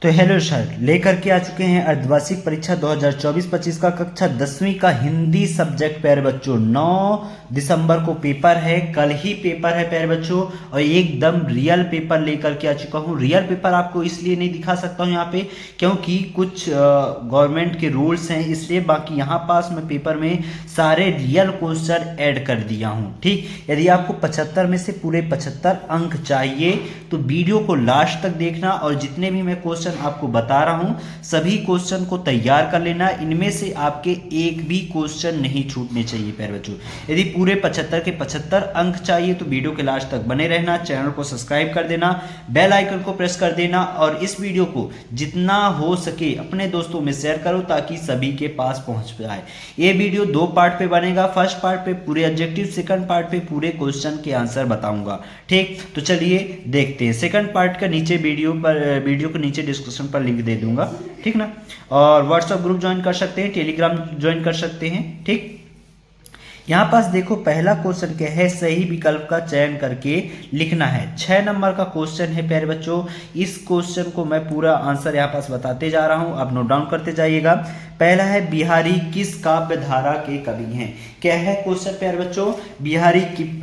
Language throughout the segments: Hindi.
तो हेलो सर, लेकर के आ चुके हैं अर्धवार्षिक परीक्षा 2024-25 का कक्षा 10वीं का हिंदी सब्जेक्ट प्यारे बच्चों। 9 दिसंबर को पेपर है, कल ही पेपर है प्यारे बच्चों, और एकदम रियल पेपर लेकर के आ चुका हूँ। रियल पेपर आपको इसलिए नहीं दिखा सकता हूँ यहाँ पे क्योंकि कुछ गवर्नमेंट के रूल्स हैं, इसलिए। बाकी यहाँ पास मैं पेपर में सारे रियल क्वेश्चन ऐड कर दिया हूँ। ठीक, यदि आपको 75 में से पूरे 75 अंक चाहिए तो वीडियो को लास्ट तक देखना, और जितने भी मैं क्वेश्चन आपको बता रहा हूं सभी क्वेश्चन को तैयार कर लेना। इनमें से आपके एक भी क्वेश्चन नहीं छूटने चाहिए प्यारे बच्चों। यदि पूरे 75 के 75 अंक चाहिए तो वीडियो के लास्ट तक बने रहना, चैनल को सब्सक्राइब कर देना, बेल आइकन को प्रेस कर देना, और इस वीडियो को जितना हो सके अपने दोस्तों में शेयर करो ताकि सभी के पास पहुंच जाए। ये वीडियो 2 पार्ट पे बनेगा। फर्स्ट पार्ट पे पूरे ऑब्जेक्टिव, सेकंड पार्ट पे पूरे क्वेश्चन के आंसर बताऊंगा। ठीक, तो चलिए देखते हैं। सेकंड पार्ट का नीचे वीडियो को नीचे डिस्क्रिप्शन पर लिंक दे दूंगा, ठीक ना। और व्हाट्सएप ग्रुप ज्वाइन कर सकते हैं, टेलीग्राम ज्वाइन कर सकते हैं। ठीक, यहाँ पास देखो पहला क्वेश्चन क्या है, सही विकल्प का चयन करके लिखना है। 6 नंबर का क्वेश्चन है प्यारे बच्चों। इस क्वेश्चन को मैं पूरा आंसर यहाँ पास बताते जा रहा हूँ, आप नोट डाउन करते जाइएगा। पहला है, बिहारी किस काव्य धारा के कवि हैं। क्या है क्वेश्चन प्यारे बच्चों, बिहारी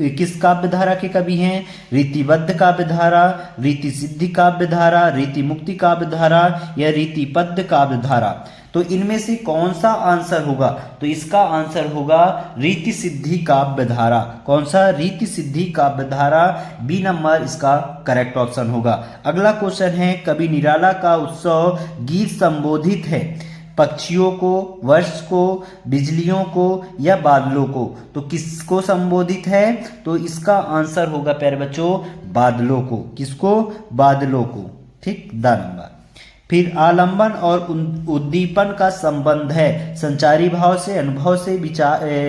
किस काव्य धारा के कवि हैं। रीतिबद्ध काव्य धारा, रीति सिद्धि काव्य धारा, रीति मुक्ति काव्य धारा या रीतिपद्ध काव्य धारा। तो इनमें से कौन सा आंसर होगा, तो इसका आंसर होगा रीति सिद्धि काव्य धारा। कौन सा, रीति सिद्धि काव्य धारा, बी नंबर इसका करेक्ट ऑप्शन होगा। अगला क्वेश्चन है, कवि निराला का उत्सव गीत संबोधित है पक्षियों को, वर्ष को, बिजलियों को या बादलों को। तो किसको संबोधित है, तो इसका आंसर होगा प्यारे बच्चों बादलों को। किसको, बादलों को। ठीक, द नंबर। फिर आलंबन और उद्दीपन का संबंध है संचारी भाव से, अनुभव से,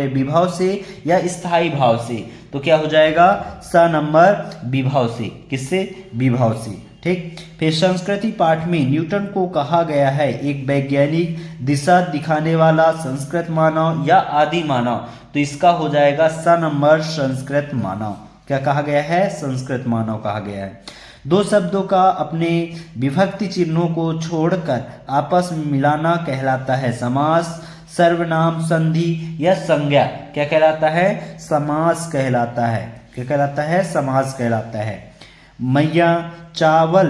विभाव से या स्थायी भाव से। तो क्या हो जाएगा, स नंबर विभाव से। किससे, विभाव से। ठीक, फिर संस्कृति पाठ में न्यूटन को कहा गया है एक वैज्ञानिक, दिशा दिखाने वाला, संस्कृत मानव या आदि मानव। तो इसका हो जाएगा स नंबर संस्कृत मानव। क्या कहा गया है, संस्कृत मानव कहा गया है। 2 शब्दों का अपने विभक्ति चिन्हों को छोड़कर आपस में मिलाना कहलाता है समास, सर्वनाम, संधि या संज्ञा। क्या कहलाता है, समास कहलाता है। क्या कहलाता है, समास कहलाता है। मैया चावल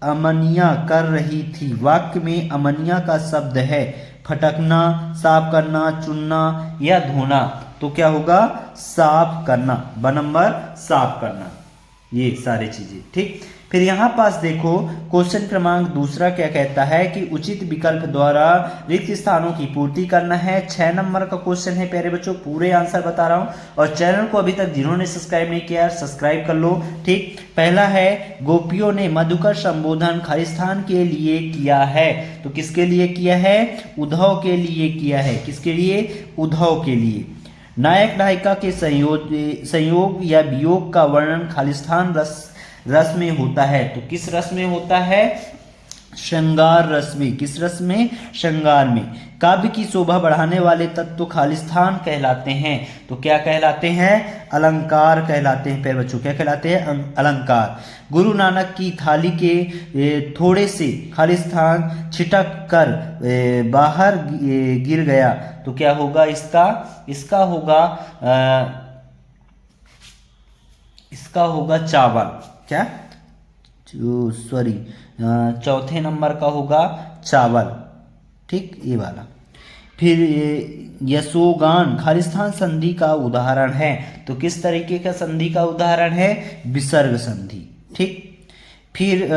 अमनिया कर रही थी। वाक्य में अमनिया का शब्द है फटकना, साफ करना, चुनना या धोना। तो क्या होगा, साफ करना। ब नंबर साफ करना, ये सारी चीजें। ठीक, फिर यहाँ पास देखो क्वेश्चन क्रमांक दूसरा क्या कहता है कि उचित विकल्प द्वारा रिक्त स्थानों की पूर्ति करना है। 6 नंबर का क्वेश्चन है प्यारे बच्चों, पूरे आंसर बता रहा हूँ। और चैनल को अभी तक जिन्होंने सब्सक्राइब नहीं किया सब्सक्राइब कर लो। ठीक, पहला है, गोपियों ने मधुकर संबोधन खालिस्तान के लिए किया है। तो किसके लिए किया है, उद्धव के लिए किया है। किसके लिए, उद्धव के लिए। नायक नायिका के संयोग या वियोग का वर्णन खालिस्तान रस में होता है। तो किस रस में होता है, श्रृंगार रस में। किस रस में, श्रृंगार में। काव्य की शोभा बढ़ाने वाले तत्व तो खालिस्तान कहलाते हैं। तो क्या कहलाते हैं, अलंकार कहलाते हैं प्यारे बच्चों। क्या कहलाते हैं, अलंकार। गुरु नानक की थाली के थोड़े से खालिस्तान छिटक कर बाहर गिर गया। तो क्या होगा इसका होगा चावल। क्या, सॉरी, चौथे नंबर का होगा चावल। ठीक, ये वाला। फिर यशोगान खालिस्तान संधि का उदाहरण है। तो किस तरीके का संधि का उदाहरण है, विसर्ग संधि। ठीक, फिर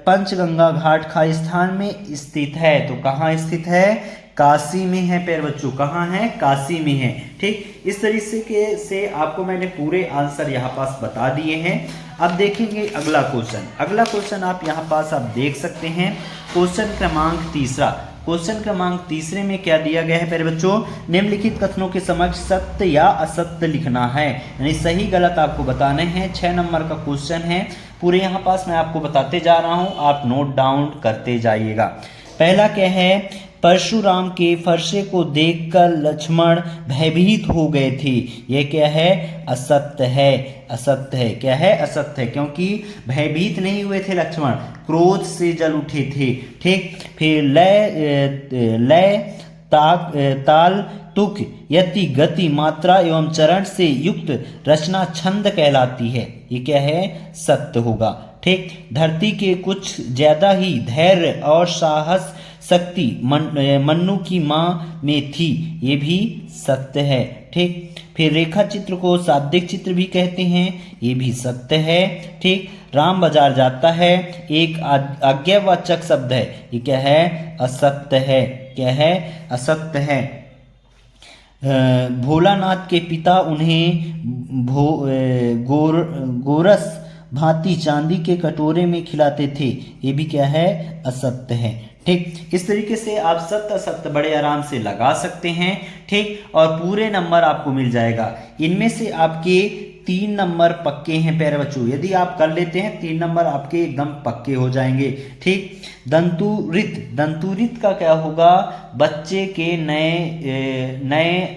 पंचगंगा घाट खालिस्तान में स्थित है। तो कहाँ स्थित है, काशी में है प्यारे बच्चों। कहाँ है, काशी में है। ठीक, इस तरीके से आपको मैंने पूरे आंसर यहाँ पास बता दिए हैं। अब देखेंगे अगला क्वेश्चन। अगला क्वेश्चन आप यहाँ पास आप देख सकते हैं, क्वेश्चन क्रमांक तीसरा। क्वेश्चन क्रमांक तीसरे में क्या दिया गया है प्यारे बच्चों, निम्नलिखित कथनों के समक्ष सत्य या असत्य लिखना है, यानी सही गलत आपको बताने हैं। 6 नंबर का क्वेश्चन है, पूरे यहाँ पास मैं आपको बताते जा रहा हूँ, आप नोट डाउन करते जाइएगा। पहला क्या है, परशुराम के फरसे को देखकर लक्ष्मण भयभीत हो गए थे। यह क्या है? असत्य है। असत्य है। क्या है? असत्य है, क्योंकि भयभीत नहीं हुए थे लक्ष्मण, क्रोध से जल उठे थे। ठीक। फिर लय ताल तुक यति गति मात्रा एवं चरण से युक्त रचना छंद कहलाती है। ये क्या है? सत्य होगा। ठीक। धरती के कुछ ज्यादा ही धैर्य और साहस शक्ति मन्नू की माँ में थी। ये भी सत्य है। ठीक। फिर रेखा चित्र को शाब्दिक चित्र भी कहते हैं। ये भी सत्य है। ठीक। राम बाजार जाता है एक आज्ञावाचक शब्द है। ये क्या है? असत्य है। क्या है? असत्य है। भोलानाथ के पिता उन्हें गोरस भांति चांदी के कटोरे में खिलाते थे। ये भी क्या है? असत्य है। ठीक। इस तरीके से आप सत्य असत्य बड़े आराम से लगा सकते हैं। ठीक। और पूरे नंबर आपको मिल जाएगा। इनमें से आपके 3 नंबर पक्के हैं प्यारे बच्चों। यदि आप कर लेते हैं 3 नंबर आपके एकदम पक्के हो जाएंगे। ठीक। दंतुरित, दंतुरित का क्या होगा? बच्चे के नए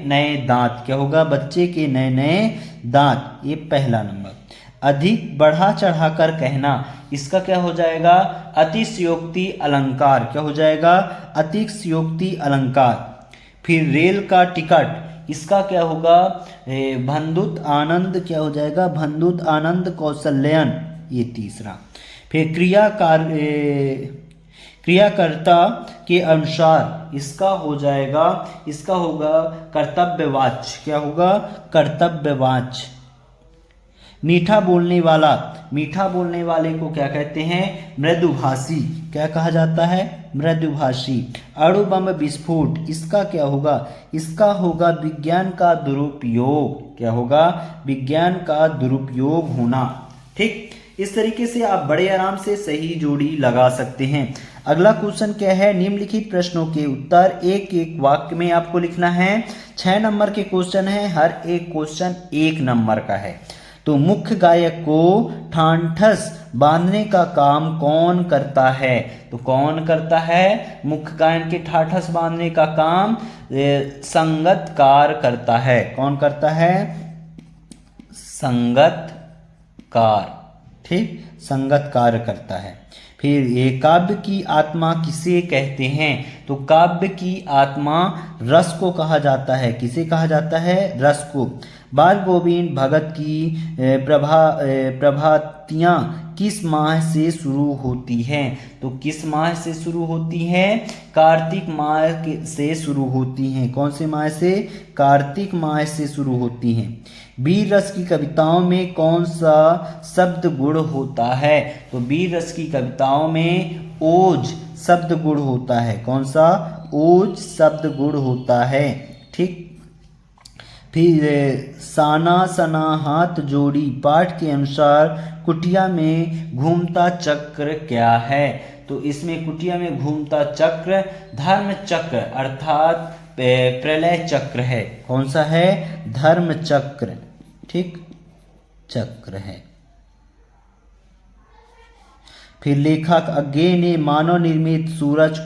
नए दांत। क्या होगा? बच्चे के नए नए दांत। ये पहला नंबर। अधिक बढ़ा चढ़ाकर कहना, इसका क्या हो जाएगा? अतिशयोक्ति अलंकार। क्या हो जाएगा? अतिशयोक्ति अलंकार। फिर रेल का टिकट, इसका क्या होगा? भंदुत आनंद। क्या हो जाएगा? भंदुत आनंद कौशल्यायन। ये तीसरा। फिर क्रियाकर्ता के अनुसार, इसका हो जाएगा, इसका होगा कर्तव्यवाच्य। क्या होगा? कर्तव्यवाच्य। मीठा बोलने वाला, मीठा बोलने वाले को क्या कहते हैं? मृदुभाषी। क्या कहा जाता है? मृदुभाषी। अणु बम विस्फोट, इसका क्या होगा? इसका होगा विज्ञान का दुरुपयोग। क्या होगा? विज्ञान का दुरुपयोग होना। ठीक। इस तरीके से आप बड़े आराम से सही जोड़ी लगा सकते हैं। अगला क्वेश्चन क्या है? निम्नलिखित प्रश्नों के उत्तर एक एक वाक्य में आपको लिखना है। 6 नंबर के क्वेश्चन है। हर एक क्वेश्चन 1 नंबर का है। तो मुख्य गायक को ठांठस बांधने का काम कौन करता है? तो कौन करता है? मुख्य गायन के ठाठस बांधने का काम संगतकार करता है। कौन करता है? संगतकार। ठीक। संगतकार करता है। फिर ये काव्य की आत्मा किसे कहते हैं? तो काव्य की आत्मा रस को कहा जाता है। किसे कहा जाता है? रस को। बाल गोविंद भगत की प्रभातियाँ किस माह से शुरू होती हैं? तो किस माह से शुरू होती हैं? कार्तिक माह से शुरू होती हैं। कौन से माह से? कार्तिक माह से शुरू होती हैं। वीर रस की कविताओं में कौन सा शब्द गुण होता है? तो वीर रस की कविताओं में ओज शब्द गुण होता है। कौन सा? ओज शब्द गुण होता है। ठीक। फिर साना सना हाथ जोड़ी पाठ के अनुसार कुटिया में घूमता चक्र क्या है? तो इसमें कुटिया में घूमता चक्र धर्म चक्र अर्थात प्रलय चक्र है। कौन सा है? धर्म चक्र। ठीक। चक्र है। फिर लेखक अज्ञे ने मानव निर्मित सूरज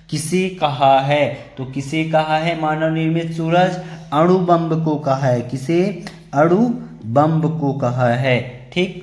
किसे कहा है? तो किसे कहा है मानव निर्मित सूरज? अणु बम को कहा है। किसे? अणु बम को कहा है। ठीक।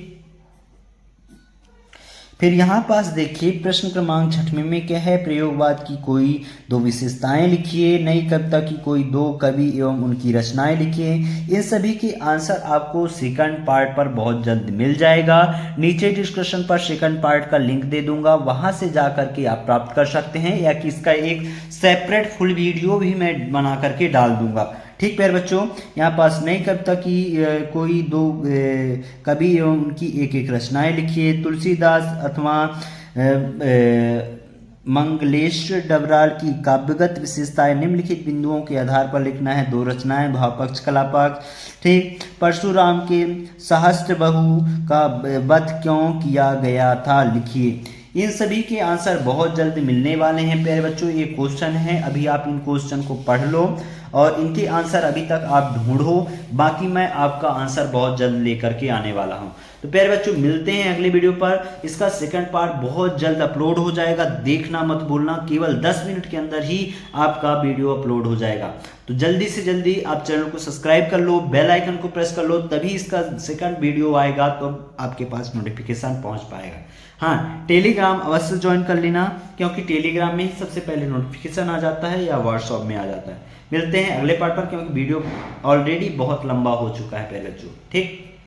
फिर यहाँ पास देखिए प्रश्न क्रमांक 6 में क्या है? प्रयोगवाद की कोई 2 विशेषताएं लिखिए। नई कविता की कोई 2 कवि एवं उनकी रचनाएं लिखिए। इन सभी के आंसर आपको सेकंड पार्ट पर बहुत जल्द मिल जाएगा। नीचे डिस्क्रिप्शन पर सेकंड पार्ट का लिंक दे दूंगा, वहां से जा करके आप प्राप्त कर सकते हैं, या कि इसका एक सेपरेट फुल वीडियो भी मैं बना करके डाल दूंगा। ठीक प्यारे बच्चों, यहाँ पास नई कविता की कोई 2 कवि एवं उनकी एक एक रचनाएं लिखिए। तुलसीदास अथवा मंगलेश्वर डबराल की काव्यगत विशेषताएं निम्नलिखित बिंदुओं के आधार पर लिखना है। 2 रचनाएं, भाव पक्ष कला पक्ष। ठीक। परशुराम के सहस्त्र बहू का वध क्यों किया गया था? लिखिए। इन सभी के आंसर बहुत जल्द मिलने वाले हैं प्यारे बच्चों। ये क्वेश्चन है, अभी आप इन क्वेश्चन को पढ़ लो और इनके आंसर अभी तक आप ढूंढो। बाकी मैं आपका आंसर बहुत जल्द लेकर के आने वाला हूँ। तो प्यारे बच्चों मिलते हैं अगले वीडियो पर। इसका सेकंड पार्ट बहुत जल्द अपलोड हो जाएगा, देखना मत भूलना, केवल 10 मिनट के अंदर ही आपका वीडियो अपलोड हो जाएगा। तो जल्दी से जल्दी आप चैनल को सब्सक्राइब कर लो, बेल आइकन को प्रेस कर लो, तभी इसका सेकंड वीडियो आएगा तो आपके पास नोटिफिकेशन पहुंच पाएगा। हाँ, टेलीग्राम अवश्य ज्वाइन कर लेना, क्योंकि टेलीग्राम में ही सबसे पहले नोटिफिकेशन आ जाता है या व्हाट्सएप में आ जाता है। मिलते हैं अगले पार्ट पर, क्योंकि वीडियो ऑलरेडी बहुत लंबा हो चुका है प्यारे बच्चों। ठीक।